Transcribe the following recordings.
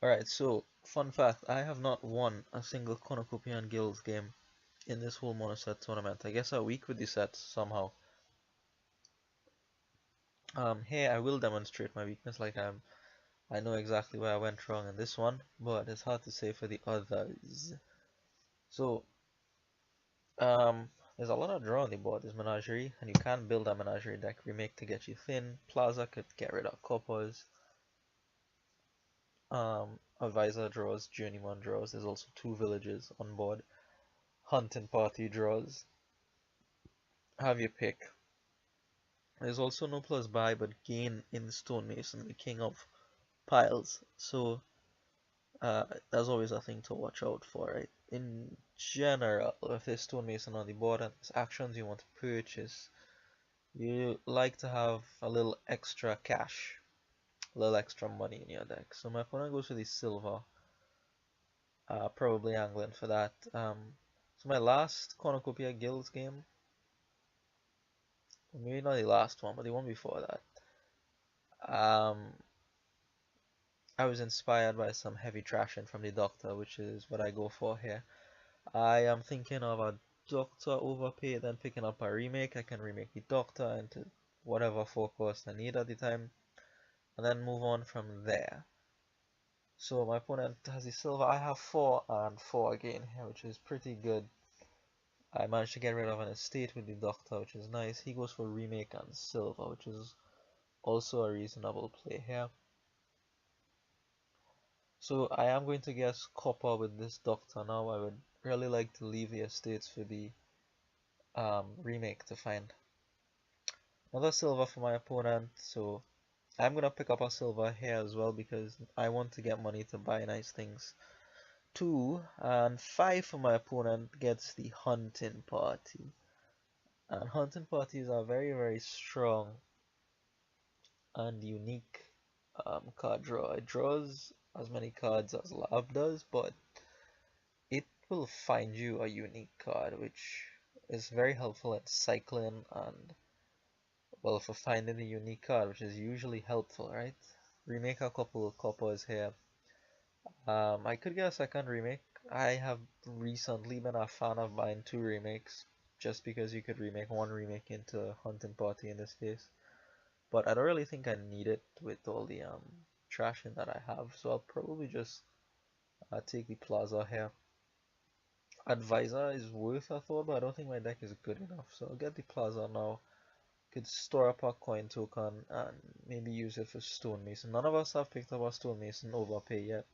Alright, so fun fact, I have not won a single Cornucopian Guilds game in this whole monoset tournament. I guess I weak with the sets somehow. Here I will demonstrate my weakness like I know exactly where I went wrong in this one, but it's hard to say for the others. So, there's a lot of draw on the board. There's Menagerie, and you can build a Menagerie deck remake to get you thin. Plaza could get rid of coppers. Advisor draws, Journeyman draws. There's also two villages on board. Hunting Party draws. Have your pick. There's also no plus buy but gain in Stonemason, the king of piles. So that's always a thing to watch out for, right? In general, if there's stonemason on the board and there's actions you want to purchase, you like to have a little extra cash, a little extra money in your deck. So my opponent goes for the silver, probably angling for that. So my last Cornucopia Guilds game, maybe not the last one, but the one before that, um, I was inspired by some heavy trashing from the Doctor, which is what I go for here. I am thinking of a Doctor overpay, then picking up a remake. I can remake the Doctor into whatever 4 cost I need at the time, and then move on from there. So my opponent has the silver. I have 4 and 4 again here, which is pretty good. I managed to get rid of an estate with the Doctor, which is nice. He goes for remake and silver, which is also a reasonable play here. So I am going to guess copper with this Doctor now. I would really like to leave the estates for the remake to find another silver for my opponent. So I'm gonna pick up a silver here as well because I want to get money to buy nice things. 2 and 5 for my opponent gets the hunting party. And hunting parties are very strong and unique card draw. It draws as many cards as Lab does, but it will find you a unique card, which is very helpful at cycling and, well, for finding a unique card, which is usually helpful, right? Remake a couple of coppers here. I could get a second remake. I have recently been a fan of buying 2 remakes, just because you could remake one remake into Hunting Party in this case. But I don't really think I need it with all the trashing that I have, so I'll probably just take the Plaza here. Advisor is worth a thought, but I don't think my deck is good enough, so I'll get the Plaza now. Could store up a coin token and maybe use it for stonemason. None of us have picked up a stonemason overpay yet,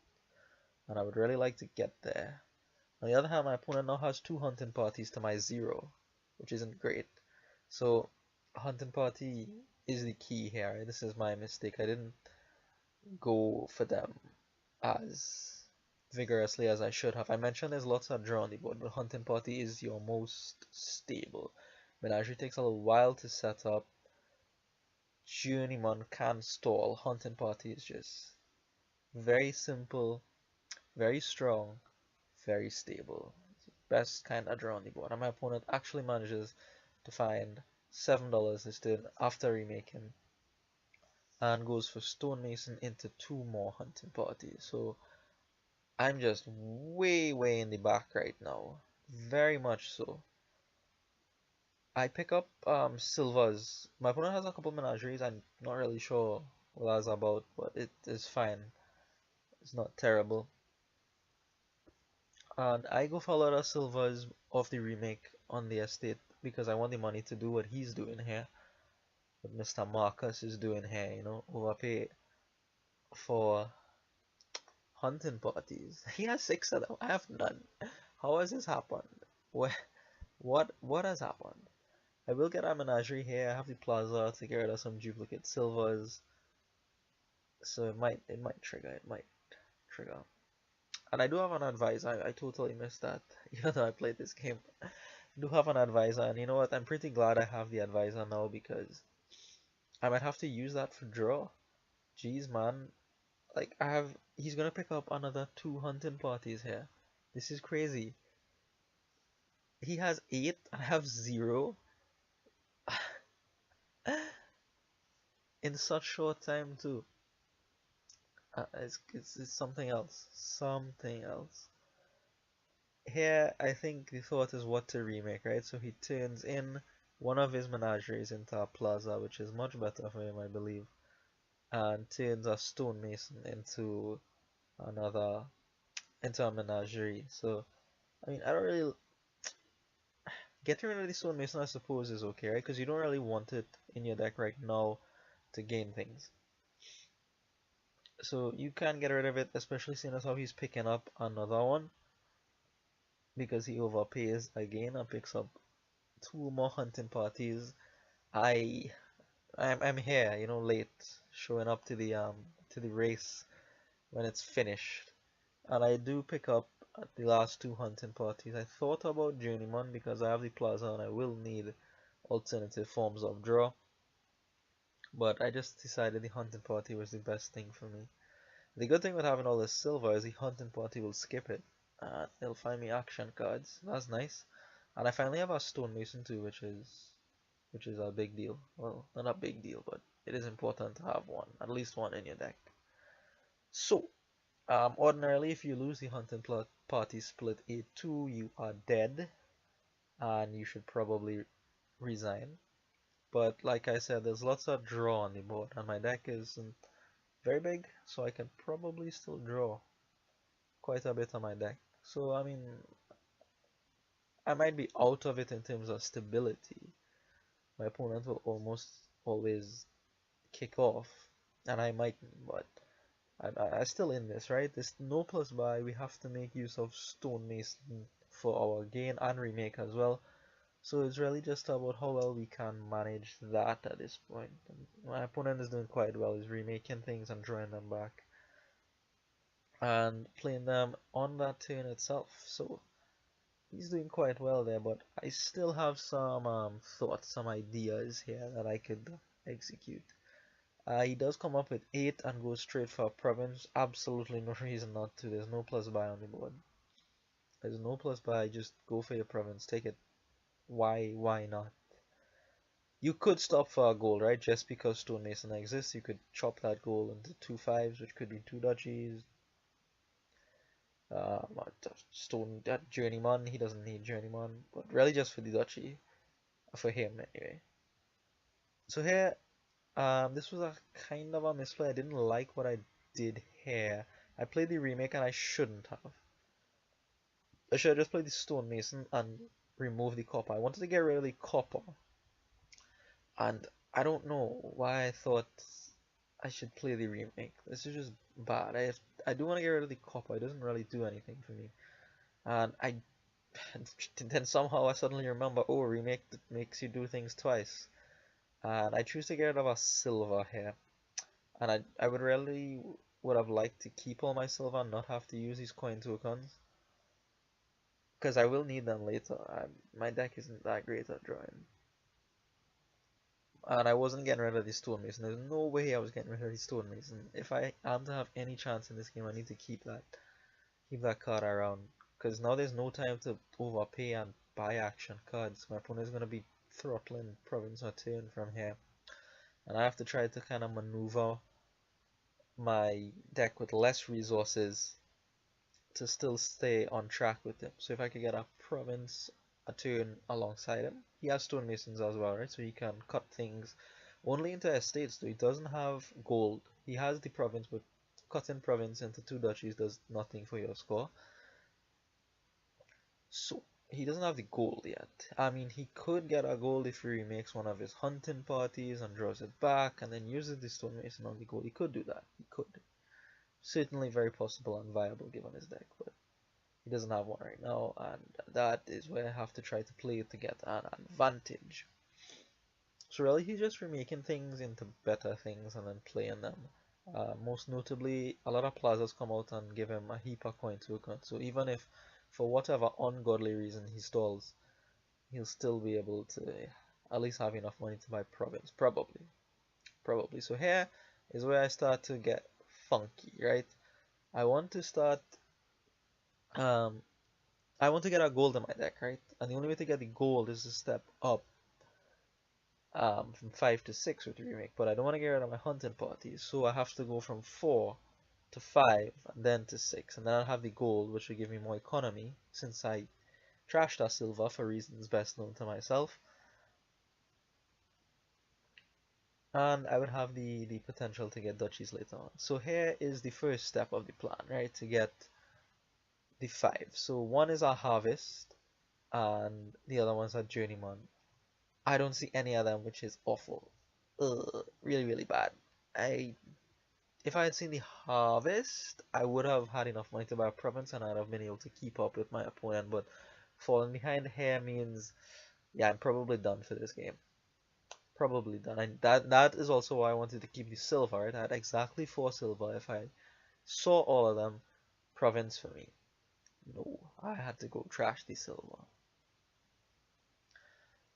and I would really like to get there. On the other hand, my opponent now has 2 hunting parties to my 0, which isn't great. So hunting party is the key here. Right? This is my mistake. I didn't go for them as vigorously as I should have. I mentioned there's lots of draw on the board, but hunting party is your most stable. Menagerie takes a little while to set up. Journeyman can stall. Hunting party is just very simple, very strong, very stable. Best kind of draw on the board. And my opponent actually manages to find $7 instead after remaking and goes for stonemason into 2 more hunting parties. So I'm just way in the back right now. Very much so. I pick up silvers. My opponent has a couple menageries. I'm not really sure what that's about, but it is fine. It's not terrible. And I go for a lot of silvers of the remake on the estate because I want the money to do what he's doing here. What Mr. Marcus is doing here, you know, overpay for hunting parties. He has 6 of them. I have none. How has this happened? What has happened? I will get a menagerie here. I have the plaza to get rid of some duplicate silvers. So it might trigger. It might trigger. And I do have an advisor. I totally missed that. Even though I played this game. I do have an advisor, and you know what? I'm pretty glad I have the advisor now because I might have to use that for draw. Jeez, man. Like, he's gonna pick up another 2 hunting parties here. This is crazy. He has 8, I have 0. In such short time too. It's something else. Something else. Here, I think the thought is what to remake, right? So he turns in one of his menageries into a plaza, which is much better for him, I believe, and turns a stonemason another into a menagerie. So I mean, I don't really getting rid of the stonemason, I suppose, is okay, right? Because you don't really want it in your deck right now to gain things. So you can get rid of it, especially seeing as how he's picking up another one because he overpays again and picks up two more hunting parties. I I'm here, late, showing up to the race when it's finished. And I do pick up at the last two hunting parties. I thought about Journeyman because I have the plaza and I will need alternative forms of draw. But I just decided the hunting party was the best thing for me. The good thing with having all this silver is the hunting party will skip it. And they'll find me action cards. That's nice. And I finally have a stonemason too, which is a big deal. Well, not a big deal, but it is important to have one, at least one in your deck. So, ordinarily, if you lose the hunting party split A2, you are dead, and you should probably resign. But like I said, there's lots of draw on the board, and my deck isn't very big, so I can probably still draw quite a bit on my deck. So, I mean, I might be out of it in terms of stability. My opponent will almost always kick off, and I mightn't, but I still in this, right? This no plus buy, we have to make use of stonemason for our gain and remake as well. So it's really just about how well we can manage that at this point. And my opponent is doing quite well. He's remaking things and drawing them back and playing them on that turn itself. So he's doing quite well there, but I still have some thoughts, some ideas here that I could execute. He does come up with 8 and goes straight for a province. Absolutely no reason not to. There's no plus buy on the board. There's no plus buy. Just go for your province. Take it. Why not? You could stop for a gold, right? Just because stonemason exists, you could chop that gold into 2/5s, which could be 2 duchies. Stone that journeyman. He doesn't need journeyman, but really just for the duchy, for him anyway. So here, this was a kind of a misplay. I didn't like what I did here. I played the remake and I shouldn't have. I should have just played the stonemason and removed the copper. I wanted to get rid of the copper, and I don't know why I thought I should play the remake. This is just bad. I do want to get rid of the copper. It doesn't really do anything for me, and then somehow I suddenly remember, oh, remake makes you do things twice, and I choose to get rid of a silver here. And I would have liked to keep all my silver and not have to use these coin tokens, because I will need them later. My deck isn't that great at drawing. And I wasn't getting rid of the stonemason. There's no way I was getting rid of the stonemason. If I am to have any chance in this game, I need to keep that card around. Because now there's no time to overpay and buy action cards. My opponent is going to be throttling province or turn from here. And I have to try to kind of maneuver my deck with less resources to still stay on track with him. So if I could get a province, a turn alongside him. He has stonemasons as well, right? So he can cut things only into estates, though he doesn't have gold. He has the province, but cutting province into 2 duchies does nothing for your score. So he doesn't have the gold yet. I mean, he could get a gold if he remakes one of his hunting parties and draws it back and then uses the stonemason on the gold. He could do that. He could. Certainly very possible and viable given his deck, but he doesn't have one right now, and that is where I have to try to play to get an advantage. So really, he's just remaking things into better things and then playing them. Most notably, a lot of plazas come out and give him a heap of coin token. So even if, for whatever ungodly reason, he stalls, he'll still be able to at least have enough money to buy province. Probably. So here is where I start to get funky, right? I want to start I want to get a gold in my deck, right? And the only way to get the gold is to step up from 5 to 6 with the remake. But I don't want to get rid of my hunting parties, so I have to go from 4 to 5, and then to 6, and then I'll have the gold, which will give me more economy, since I trashed our silver for reasons best known to myself. And I would have the potential to get duchies later on. So here is the first step of the plan, right? To get the 5. So one is our harvest, and the other one's our journeyman. I don't see any of them, which is awful. Ugh, really, really bad. I If I had seen the harvest, I would have had enough money to buy a province and I'd have been able to keep up with my opponent, but falling behind here means, yeah, I'm probably done for this game. Probably done. And that is also why I wanted to keep the silver, right? I had exactly 4 silver. If I saw all of them, province for me. No, I had to go trash the silver.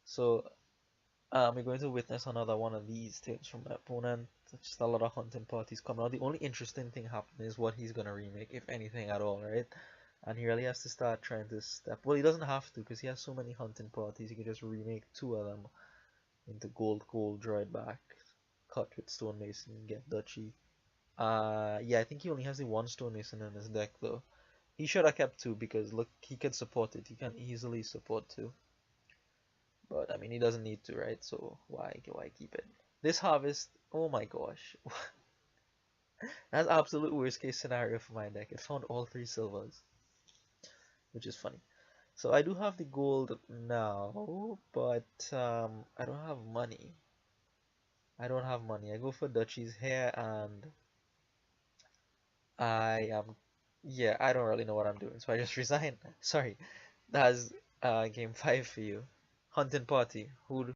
So we're going to witness another one of these things from my opponent. Just a lot of hunting parties coming out. The only interesting thing happening is what he's gonna remake, if anything at all, right? And he really has to start trying to step. Well, he doesn't have to because he has so many hunting parties. He can just remake 2 of them into gold, draw it back, cut with stonemason, get duchy. Yeah, I think he only has the 1 stonemason in his deck though. He should have kept 2 because look, he can support it. He can easily support 2. But I mean, he doesn't need to, right? So why keep it? This harvest, oh my gosh, that's absolute worst case scenario for my deck. It found all 3 silvers, which is funny. So I do have the gold now, but I don't have money. I don't have money. I go for duchies here, and I am, yeah, I don't really know what I'm doing, so I just resign. Sorry, that's game 5 for you. Hunting party. Who